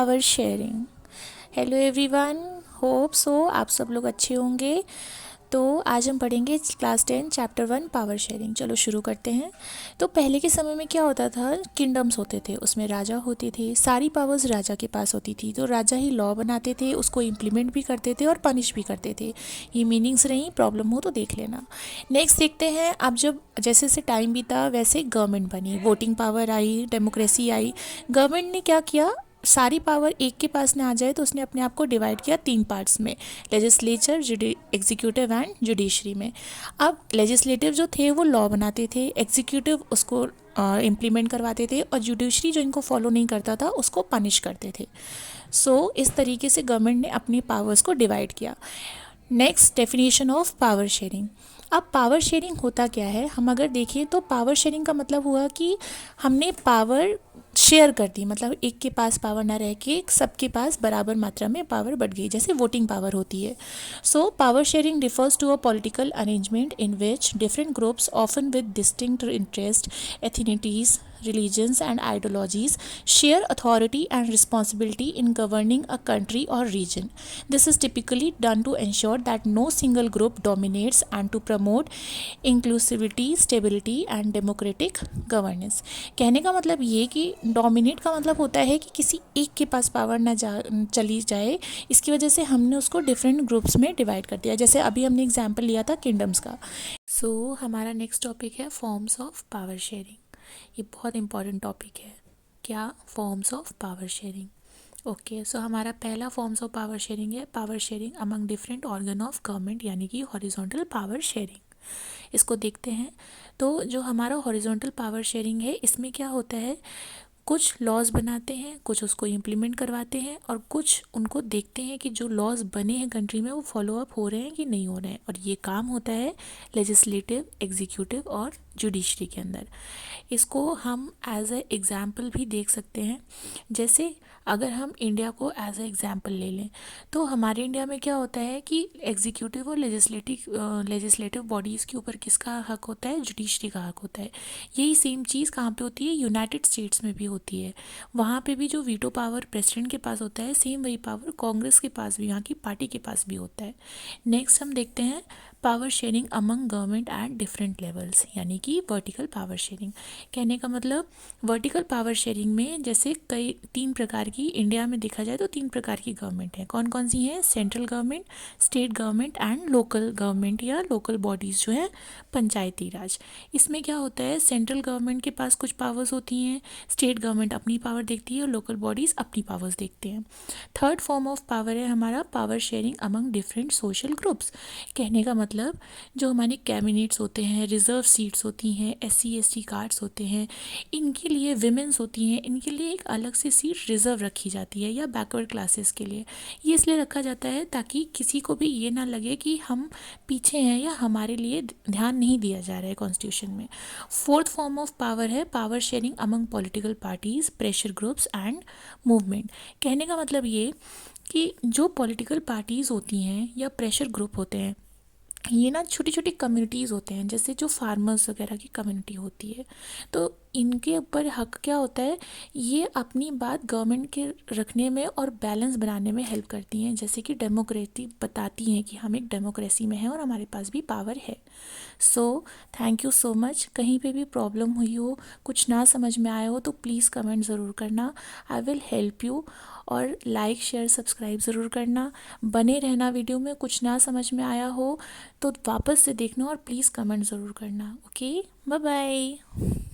Power sharing. Hello everyone, hope so आप सब लोग अच्छे होंगे। तो आज हम पढ़ेंगे क्लास 10 चैप्टर 1 पावर शेयरिंग। चलो शुरू करते हैं। तो पहले के समय में क्या होता था, किंगडम्स होते थे, उसमें राजा होते थे, सारी पावर्स राजा के पास होती थी। तो राजा ही लॉ बनाते थे, उसको इम्प्लीमेंट भी करते थे और पनिश भी करते थे। ये मीनिंग्स रही, प्रॉब्लम हो तो देख लेना। नेक्स्ट देखते हैं, अब जब जैसे जैसे टाइम बीता वैसे गवर्नमेंट बनी, वोटिंग पावर आई, डेमोक्रेसी आई। गवर्नमेंट ने क्या किया, सारी पावर एक के पास ना आ जाए तो उसने अपने आप को डिवाइड किया 3 पार्ट्स में, लेजिस्लेचर, एग्जीक्यूटिव एंड जुडिशरी में। अब लेजिस्लेटिव जो थे वो लॉ बनाते थे, एग्जीक्यूटिव उसको इम्प्लीमेंट करवाते थे और जुडिशरी जो इनको फॉलो नहीं करता था उसको पनिश करते थे। इस तरीके से गवर्नमेंट ने अपनी पावर्स को डिवाइड किया। Next definition of power sharing. अब पावर शेयरिंग होता क्या है, हम अगर देखें तो पावर शेयरिंग का मतलब हुआ कि हमने पावर शेयर कर दी, मतलब एक के पास पावर ना रह के सबके पास बराबर मात्रा में पावर बढ़ गई, जैसे वोटिंग पावर होती है। Power sharing refers to a political arrangement in which different groups often with distinct interest, ethnicities, religions and ideologies share authority and responsibility in governing a country or region. This is typically done to ensure that no single group dominates and to promote inclusivity, stability and democratic governance. कहने का मतलब ये कि dominate का मतलब होता है कि किसी एक के पास पावर ना चली जाए, इसकी वजह से हमने उसको डिफरेंट ग्रुप्स में डिवाइड कर दिया। जैसे अभी हमने एग्जाम्पल लिया था किंगडम्स का। हमारा नेक्स्ट टॉपिक है फॉर्म्स ऑफ पावर शेयरिंग। ये बहुत इंपॉर्टेंट टॉपिक है। क्या? Forms of power sharing. Okay, हमारा पहला फॉर्म्स ऑफ पावर शेयरिंग है power sharing among different organ of government, यानी कि हॉरिजॉन्टल पावर शेयरिंग। इसको देखते हैं। तो जो हमारा हॉरिजॉन्टल पावर शेयरिंग है, इसमें क्या होता है, कुछ लॉज बनाते हैं, कुछ उसको इम्प्लीमेंट करवाते हैं और कुछ उनको देखते हैं कि जो लॉज बने हैं कंट्री में वो फॉलो अप हो रहे हैं कि नहीं हो रहे हैं। और ये काम होता है लेजिस्लेटिव, एग्जीक्यूटिव और जुडिशरी के अंदर। इसको हम एज ए एग्ज़ाम्पल भी देख सकते हैं। जैसे अगर हम इंडिया को एज ए एग्ज़ाम्पल ले लें तो हमारे इंडिया में क्या होता है कि एग्जीक्यूटिव और लेजिस्लेटिव बॉडीज़ के ऊपर किसका हक होता है, जुडिशरी का हक होता है। यही सेम चीज़ कहाँ पे होती है, यूनाइटेड स्टेट्स में भी होती है। वहाँ पे भी जो वीटो पावर प्रेसिडेंट के पास होता है, सेम वही पावर कांग्रेस के पास भी, यहाँ की पार्टी के पास भी होता है। नेक्स्ट हम देखते हैं power sharing among government at different levels, यानी कि वर्टिकल पावर शेयरिंग। कहने का मतलब वर्टिकल पावर शेयरिंग में जैसे कई 3 प्रकार की, इंडिया में देखा जाए तो 3 प्रकार की गवर्नमेंट है। कौन कौन सी हैं? Central government, state government and local government या लोकल बॉडीज़ जो है पंचायती राज। इसमें क्या होता है, सेंट्रल गवर्नमेंट के पास कुछ पावर्स होती हैं, स्टेट गवर्नमेंट अपनी पावर देखती है और लोकल बॉडीज़ अपनी पावर्स देखते हैं। थर्ड फॉर्म ऑफ पावर है हमारा power sharing among different social groups. कहने का मतलब जो हमारे कैबिनेट्स होते हैं, रिजर्व सीट्स होती हैं, SC ST कार्ड्स होते हैं, इनके लिए विमेंस होती हैं, इनके लिए एक अलग से सीट रिजर्व रखी जाती है, या बैकवर्ड क्लासेस के लिए। ये इसलिए रखा जाता है ताकि किसी को भी ये ना लगे कि हम पीछे हैं या हमारे लिए ध्यान नहीं दिया जा रहा है कॉन्स्टिट्यूशन में। फोर्थ फॉर्म ऑफ पावर है power sharing among political parties, pressure groups and movement. कहने का मतलब ये कि जो पॉलिटिकल पार्टीज़ होती हैं या प्रेशर ग्रुप होते हैं, ये ना छोटी छोटी कम्युनिटीज़ होते हैं, जैसे जो फार्मर्स वगैरह की कम्युनिटी होती है। तो इनके ऊपर हक क्या होता है, ये अपनी बात गवर्नमेंट के रखने में और बैलेंस बनाने में हेल्प करती हैं। जैसे कि डेमोक्रेसी बताती हैं कि हम एक डेमोक्रेसी में हैं और हमारे पास भी पावर है। Thank you so much. कहीं पे भी प्रॉब्लम हुई हो, कुछ ना समझ में आया हो तो प्लीज़ कमेंट ज़रूर करना, आई विल हेल्प यू। और लाइक शेयर सब्सक्राइब ज़रूर करना, बने रहना। वीडियो में कुछ ना समझ में आया हो तो वापस से देखना और प्लीज़ कमेंट ज़रूर करना। Okay, bye bye.